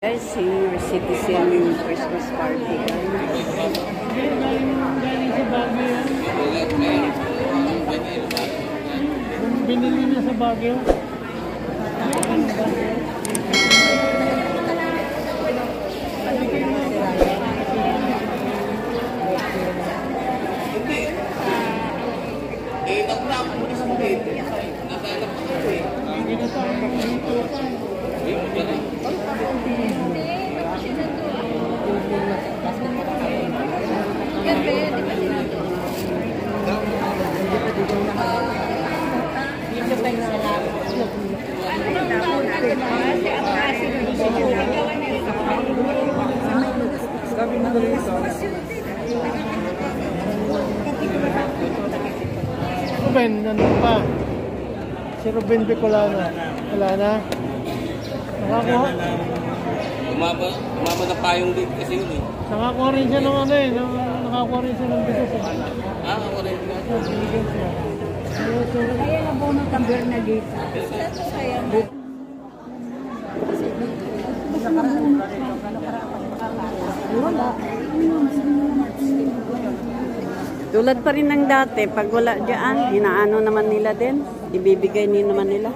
Guys, senior citizen Christmas party. Galing sa Baguio. Binili niya sa Baguio. Ruben, nandun pa. Si Ruben Bicolano. Wala na. Nakakuha? Umaba na payong din kasi yun eh. Nakakuha rin siya ng ano eh. Nakakuha rin siya ng bigas eh. Ako rin. Kaya na po ng tamber na dito. Tulad pa rin ng dati, pag wala dyan, inaano naman nila din. Ibibigay din naman nila.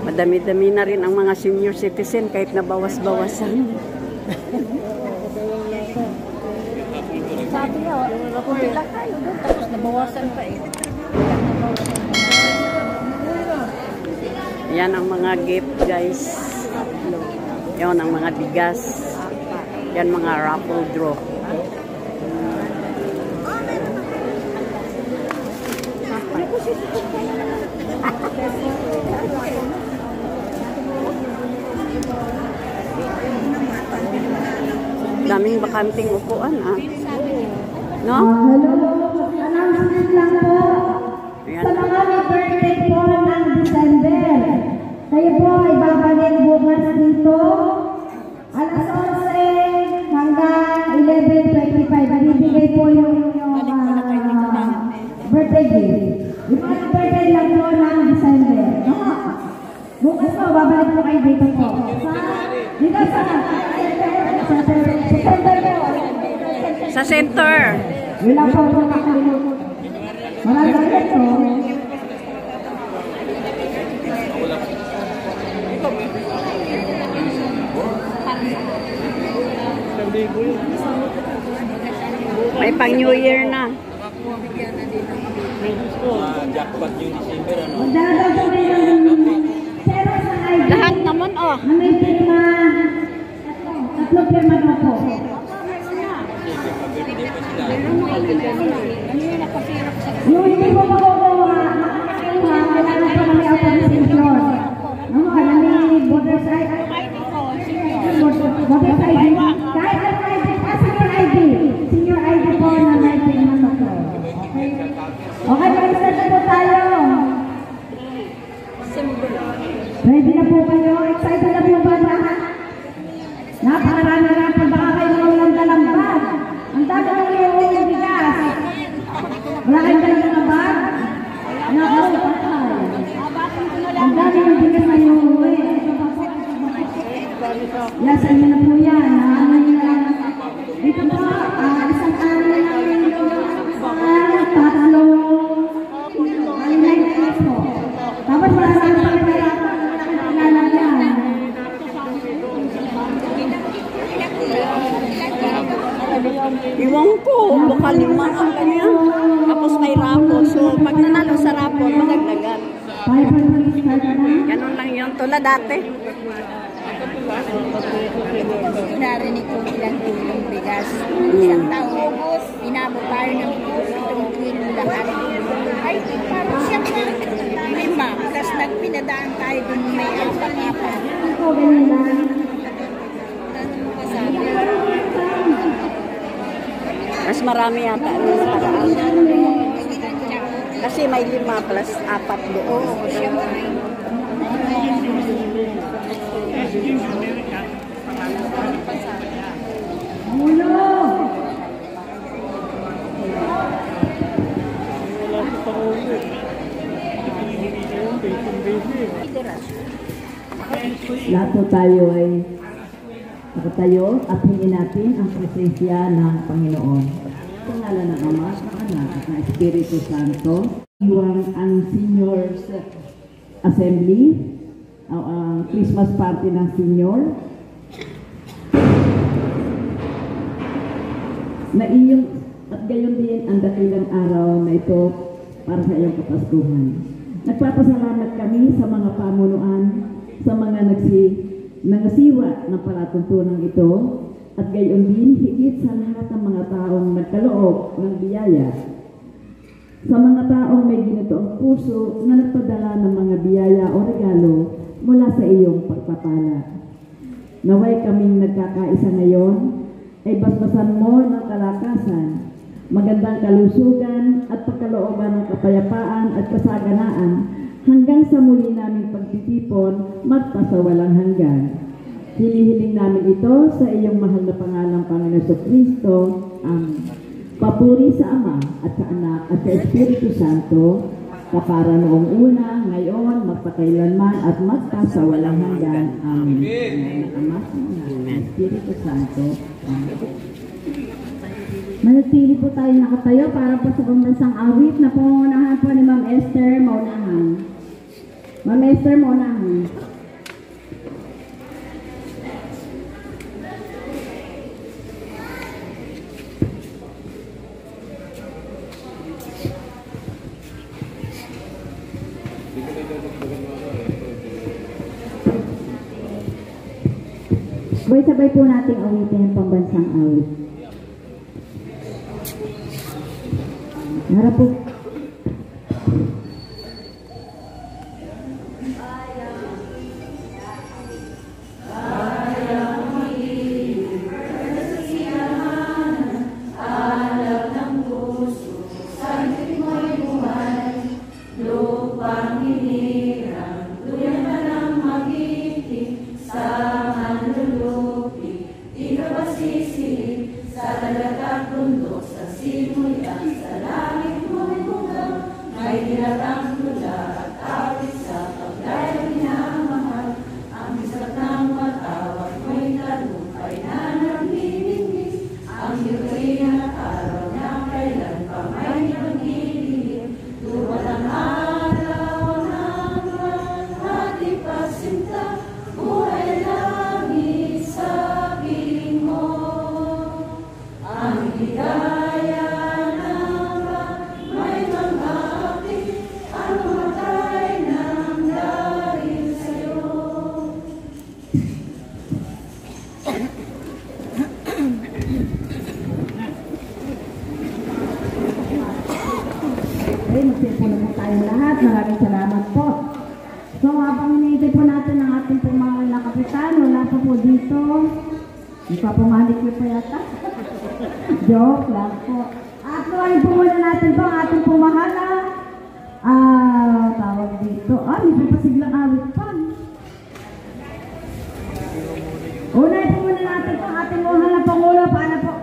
Madami-dami na rin ang mga senior citizen kahit na bawas-bawasan. Sabi niya, kunti lang tayo doon, tapos nabawasan pa eh. Yan ang mga gift guys. Yan ang mga bigas. Yan mga raffle draw. Daming bakanting upuan ah. No? Announcement lang po. Sa mga may birthday po ng December. Kayo po ay babalik bukas dito. Alas 11 hanggang 11:25. Bibigay po yung birthday gift. Yung mga birthday lang po ng December. Bukas po, babalik po kayo dito po. Dito sa Sa center. Wala pa po nakalimutan. Maraming ito. May pang New Year na. Jackpot yung December ano. Lahat naman oh. May pirma. Tatlo pirma na po. Yung hindi po makukuha, wala na po may authorization. Ano may voter's ID? Voter's ID. Kahit ang ID, senior ID. Senior ID po na may pirma na po. Okay, mag-start na po tayo. Ready na po kayo? Excited na po ba lahat? Napakarami na po baka kayo walang dalambag. Ang dami ng yung bigas. Wala kayong dalang na bag? Ang dami ng bigas na yung uwi. Lasan nyo na po yan. Dito po, isang araw na yung tatlong alinay na po. Tapos wala sa mga Iwan ko, baka 5 ang ganyan. Tapos may raffle. So, pag nanalo sa raffle, madagdagan. Ganon lang yun. Tulad dati. Narinig ko ilang kilong bigas. Isang taon, inabot tayo ng 7 kilo lahat. Ay, parang siya na 5. Tapos nagpinadaan tayo dun may 4. Mas marami yata nung nakaraan. Kasi may 5 plus 4 doon. Mulo! Wala sa Pangulo. Lahat po tayo ay nakatayo at hingin natin ang presensya ng Panginoon. Sa ngalan ng Ama, ng Anak, at ng Espiritu Santo, iwan ang Seniors Assembly, ang Christmas party ng Senior, na iyong at gayon din ang dakilang araw na ito para sa iyong kapaskuhan. Nagpapasalamat kami sa mga pamunuan, sa mga nangasiwa ng palatuntunan ito, at gayon din higit sa lahat ng mga taong nagkaloob ng biyaya. Sa mga taong may ginitoong puso na nagpadala ng mga biyaya o regalo mula sa iyong pagpapala. Naway kaming nagkakaisa ngayon ay basbasan mo ng kalakasan, magandang kalusugan at pagkalooban ng kapayapaan at kasaganaan hanggang sa muli naming pagtitipon magpasawalang hanggan. Hinihiling namin ito sa iyong mahal na pangalang Panginoon Jesucristo. Papuri sa Ama at sa Anak at sa Espiritu Santo, kapara noong una, ngayon, magpakailanman at magpasawalang hanggan. Amen. Ng Ama, ng Espiritu Santo. Amen. Manatili po tayo nakatayo para po sa pambansang awit na pangunahan po ni Ma'am Esther Maunahan. Ma'am Esther Maunahan. Sabay-sabay po nating awitin ang pambansang awit. Harap po. Magsipo na po tayong lahat. Maraming salamat po. So, habang hinihintay po natin ang ating pumangal na kapitan, wala pa po dito. Ipapumalik niyo pa yata. Joke lang po. At tuwain po muna natin po ang ating pumahal na tawag dito. Hindi pa siglang awit pa. Unay po muna natin po ang ating mahal na Pangulo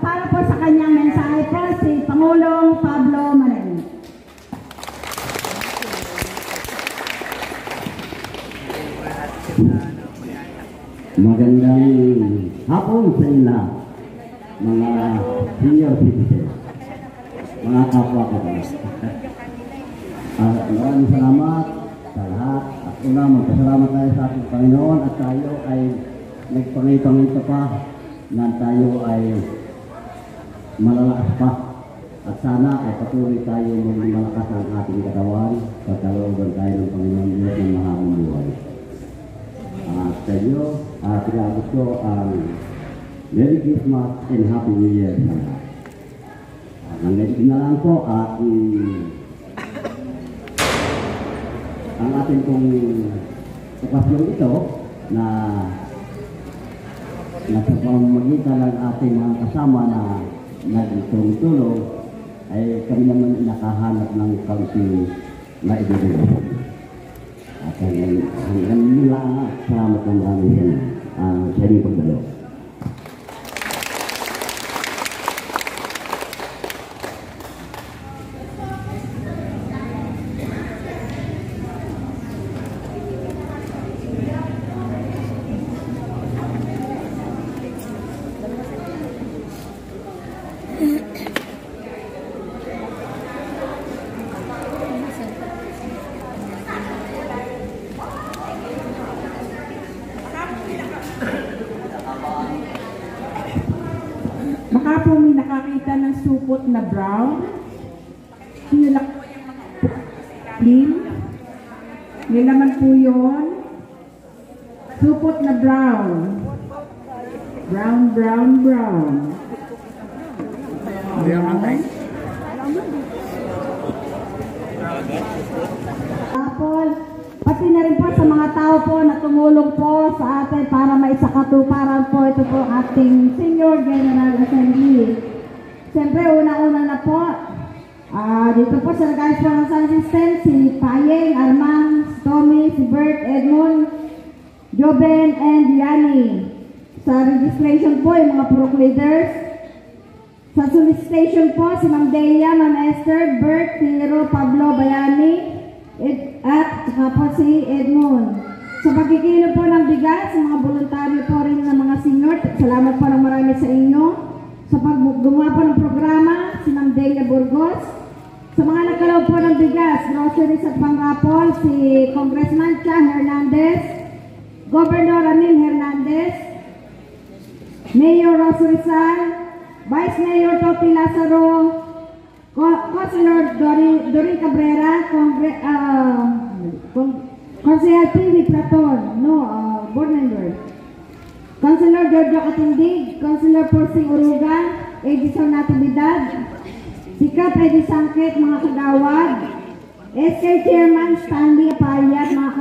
para po sa kanyang mensahe po si Pangulong Pablo Manain. Magandang hapon sa inyo, mga senior citizens, mga kapwa ko. Maraming salamat sa lahat. At una, magpasalamat tayo sa ating Panginoon at tayo ay nagpangay-pangita pa na tayo ay malalakas pa. At sana ay patuloy tayo maging malakas ang ating katawan pagkalooban tayo ng Panginoon Diyos ng mahabang buhay. Sa inyo, tinabot ko ang Merry Christmas and Happy New Year. Nanggaling na lang po ang ating pong okasyon ito na nasa pamamagitan ng ating mga kasama na nagtulong-tulong ay kami naman nakahanap ng kaunting na ibigay. At hanggang salamat ng marami sa inyong pagdalo. Baka po may nakakita ng supot na brown. Sino lang po yung mga clean? Yan naman po yun. Supot na brown. Brown, brown, brown. Apple, pati na rin po sa mga tao po na tumulong po sa atin para maisakatuparan po ito po ating Senior General Assembly. Siyempre, una-una na po, dito po sa nag-ayos po ng sound system, si Payeng, Armand, Tommy, si Bert, Edmond, Joben, and Yani. Sa registration po, yung mga proof leaders. Sa solicitation po, si Ma'am Dea, Ma'am Esther, Bert, Hiro, Pablo, Bayani, at saka po si Edmond. Sa pagkikilo po ng bigas, sa mga voluntaryo po rin ng mga senior, salamat po ng marami sa inyo. Sa paggumawa po ng programa, si Ma'am Delia Burgos. Sa mga nagkalaw po ng bigas, groceries at pangrapol, si Congressman Cha Hernandez, Governor Amin Hernandez, Mayor Rosso Rizal, Vice Mayor Toti Lazaro, Councilor Dorin Cabrera, Councilor P.V. Platon, board member, Councilor Giorgio Katindig, Councilor Porsing Uruga, Edison Natividad, Sikap Edi Sangkit, mga kagawad, SK Chairman Stanley Apayat, mga